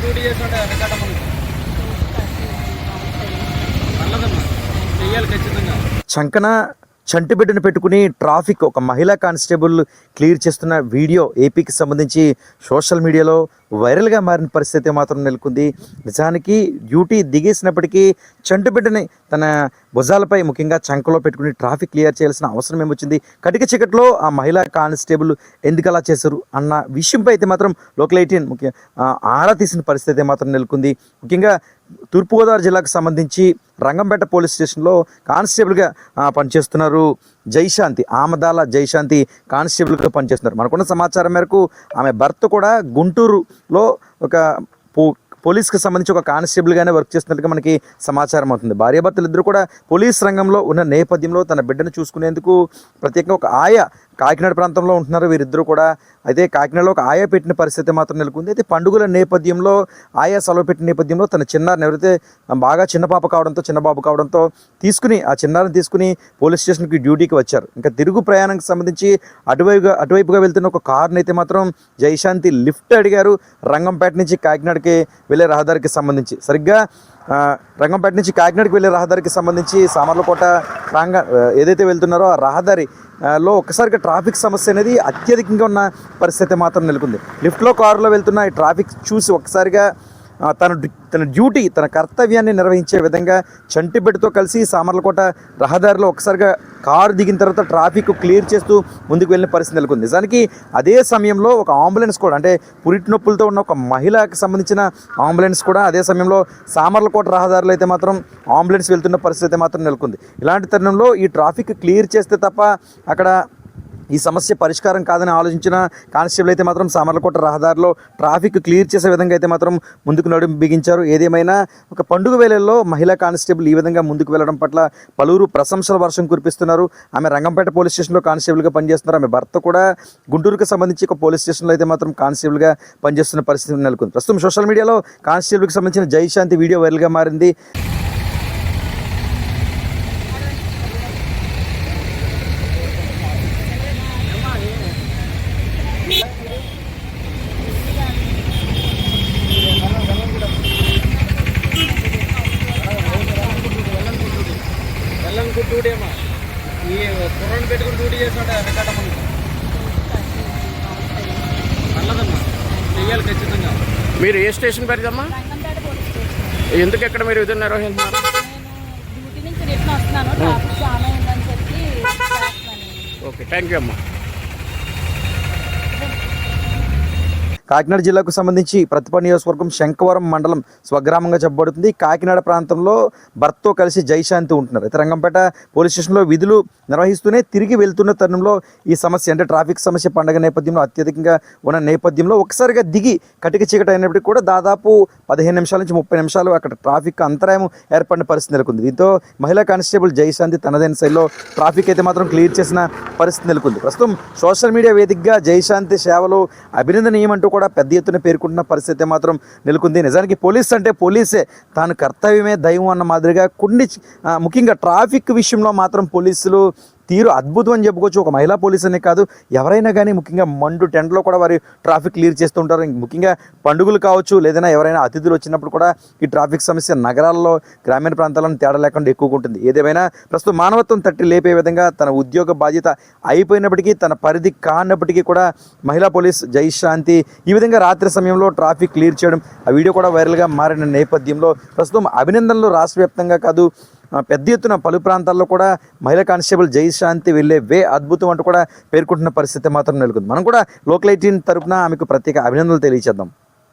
Duty చేస్తుంటే నల్లదమ్మా చెయ్యాలి ఖచ్చితంగా. చంకన చంటిబిడ్డను పెట్టుకుని ట్రాఫిక్ ఒక మహిళా కానిస్టేబుల్ క్లియర్ చేస్తున్న వీడియో ఏపీకి సంబంధించి సోషల్ మీడియాలో వైరల్గా మారిన పరిస్థితి మాత్రం నెలకొంది. నిజానికి డ్యూటీ దిగేసినప్పటికీ చంటిబిడ్డని తన భుజాలపై ముఖ్యంగా చంకలో పెట్టుకుని ట్రాఫిక్ క్లియర్ చేయాల్సిన అవసరం ఏమొచ్చింది, కటిక చీకట్లో ఆ మహిళా కానిస్టేబుల్ ఎందుకు అలా చేశారు అన్న విషయంపై అయితే మాత్రం లోకల్ 18 ముఖ్య ఆరా తీసిన పరిస్థితి మాత్రం నెలకొంది. ముఖ్యంగా తూర్పుగోదావరి జిల్లాకు సంబంధించి రంగంపేట పోలీస్ స్టేషన్లో కానిస్టేబుల్గా పనిచేస్తున్నారు జైశాంతి. ఆమదాల జైశాంతి కానిస్టేబుల్గా పనిచేస్తున్నారు. మనకున్న సమాచారం మేరకు ఆమె భర్త కూడా గుంటూరులో ఒక పోలీస్కి సంబంధించి ఒక కానిస్టేబుల్గానే వర్క్ చేస్తున్నట్టుగా మనకి సమాచారం అవుతుంది. భార్యాభర్తలు ఇద్దరు కూడా పోలీస్ రంగంలో ఉన్న నేపథ్యంలో తన బిడ్డను చూసుకునేందుకు ప్రత్యేకంగా ఒక ఆయా కాకినాడ ప్రాంతంలో ఉంటున్నారు వీరిద్దరూ కూడా. అయితే కాకినాడలో ఒక ఆయా పెట్టిన పరిస్థితి మాత్రం నెలకొంది. అయితే పండుగల నేపథ్యంలో ఆయా సెలవు పెట్టిన నేపథ్యంలో తన చిన్నారిని ఎవరైతే బాగా చిన్న పాప కావడంతో చిన్న బాబు కావడంతో ఆ చిన్నారిని తీసుకుని పోలీస్ స్టేషన్కి డ్యూటీకి వచ్చారు. ఇంకా తిరుగు ప్రయాణానికి సంబంధించి అటువైపుగా వెళ్తున్న ఒక కారుని అయితే మాత్రం జైశాంతి లిఫ్ట్ అడిగారు. రంగంపేట నుంచి కాకినాడకి వెళ్ళే రహదారికి సంబంధించి సరిగ్గా రంగంపేట నుంచి కాకినాడకి వెళ్ళే రహదారికి సంబంధించి సామర్లకోట ఏదైతే వెళ్తున్నారో ఆ రహదారిలో ఒక్కసారిగా ట్రాఫిక్ సమస్య అనేది అత్యధికంగా ఉన్న పరిస్థితి మాత్రం నెలకొంది. లిఫ్ట్లో కారులో వెళ్తున్న ఈ ట్రాఫిక్ చూసి ఒక్కసారిగా తన డ్యూటీ తన కర్తవ్యాన్ని నిర్వహించే విధంగా చంటిబిడ్డతో కలిసి సామర్లకోట రహదారిలో ఒకసారిగా కారు దిగిన తర్వాత ట్రాఫిక్ క్లియర్ చేస్తూ ముందుకు వెళ్ళిన పరిస్థితి నెలకొంది. నిజానికి అదే సమయంలో ఒక అంబులెన్స్ కూడా అంటే పురిటి నొప్పులతో ఉన్న ఒక మహిళకి సంబంధించిన అంబులెన్స్ కూడా అదే సమయంలో సామర్లకోట రహదారిలో అయితే మాత్రం అంబులెన్స్ వెళ్తున్న పరిస్థితి మాత్రం నెలకొంది. ఇలాంటి తరుణంలో ఈ ట్రాఫిక్ క్లియర్ చేస్తే తప్ప అక్కడ ఈ సమస్య పరిష్కారం కాదని ఆలోచించిన కానిస్టేబుల్ అయితే మాత్రం సామర్లకోట రహదారిలో ట్రాఫిక్ క్లియర్ చేసే విధంగా అయితే మాత్రం ముందుకు నడుము బిగించారు. ఏదేమైనా ఒక పండుగ వేళల్లో మహిళా కానిస్టేబుల్ ఈ విధంగా ముందుకు వెళ్ళడం పట్ల పలువురు ప్రశంసల వర్షం కురిపిస్తున్నారు. ఆమె రంగంపేట పోలీస్ స్టేషన్లో కానిస్టేబుల్గా పనిచేస్తున్నారు. ఆమె భర్త కూడా గుంటూరుకు సంబంధించి ఒక పోలీస్ స్టేషన్లో అయితే మాత్రం కానిస్టేబుల్గా పనిచేస్తున్న పరిస్థితి నెలకొంది. ప్రస్తుతం సోషల్ మీడియాలో కానిస్టేబుల్కి సంబంధించిన జైశాంతి వీడియో వైరల్గా మారింది. డ్యూటీ అమ్మా ఈ కుర్రని పెట్టుకుని డ్యూటీ చేస్తుంటే నల్లదమ్మా చెయ్యాలి ఖచ్చితంగా. మీరు ఏ స్టేషన్ పెడతామ్మా? ఎందుకు ఎక్కడ మీరు విధులు నిర్వహిస్తున్నారు? ఓకే, థ్యాంక్ యూ అమ్మా. కాకినాడ జిల్లాకు సంబంధించి ప్రతిప నియోజకవర్గం శంఖవరం మండలం స్వగ్రామంగా చెప్పబడుతుంది. కాకినాడ ప్రాంతంలో భర్తతో కలిసి జైశాంతి ఉంటున్నారు. అయితే రంగంపేట పోలీస్ స్టేషన్లో విధులు నిర్వహిస్తూనే తిరిగి వెళ్తున్న తరుణంలో ఈ సమస్య అంటే ట్రాఫిక్ సమస్య పండగ నేపథ్యంలో అత్యధికంగా ఉన్న నేపథ్యంలో ఒకసారిగా దిగి కటిక చీకటి అయినప్పటికీ కూడా దాదాపు 15 నిమిషాల నుంచి 30 నిమిషాలు అక్కడ ట్రాఫిక్ అంతరాయం ఏర్పడిన పరిస్థితి నెలకొంది. దీంతో మహిళా కానిస్టేబుల్ జైశాంతి తనదైన శైలిలో ట్రాఫిక్ అయితే మాత్రం క్లియర్ చేసిన పరిస్థితి నెలకొంది. ప్రస్తుతం సోషల్ మీడియా వేదికగా జైశాంతి సేవలు అభినందనీయమంటూ కూడా పెద్ద ఎత్తున పేర్కొంటున్న పరిస్థితి మాత్రం నెలకొంది. నిజానికి పోలీస్ అంటే పోలీసే, తాను కర్తవ్యమే దైవం అన్న మాదిరిగా ముఖ్యంగా ట్రాఫిక్ విషయంలో మాత్రం పోలీసులు తీరు అద్భుతం అని చెప్పుకోవచ్చు. ఒక మహిళా పోలీస్ అనే కాదు, ఎవరైనా కానీ ముఖ్యంగా మండు టెంట్లో కూడా వారి ట్రాఫిక్ క్లియర్ చేస్తూ ఉంటారు. ముఖ్యంగా పండుగలు కావచ్చు, లేదైనా ఎవరైనా అతిథులు వచ్చినప్పుడు కూడా ఈ ట్రాఫిక్ సమస్య నగరాల్లో గ్రామీణ ప్రాంతాలను తేడా లేకుండా ఎక్కువగా ఉంటుంది. ఏదేమైనా ప్రస్తుతం మానవత్వం తట్టి లేపే విధంగా తన ఉద్యోగ బాధ్యత అయిపోయినప్పటికీ, తన పరిధి కానప్పటికీ కూడా మహిళా పోలీస్ జైశాంతి ఈ విధంగా రాత్రి సమయంలో ట్రాఫిక్ క్లియర్ చేయడం, ఆ వీడియో కూడా వైరల్గా మారిన నేపథ్యంలో ప్రస్తుతం అభినందనలు రాష్ట్ర వ్యాప్తంగా కాదు పెద్ద ఎత్తున పలు ప్రాంతాల్లో కూడా మహిళా కానిస్టేబుల్ జైశాంతి వెళ్ళే అద్భుతం అంటూ కూడా పేర్కొంటున్న పరిస్థితి మాత్రం నెలకొంది. మనం కూడా లోకల్ 18 తరపున ఆమెకు ప్రత్యేక అభినందనలు తెలియజేద్దాం.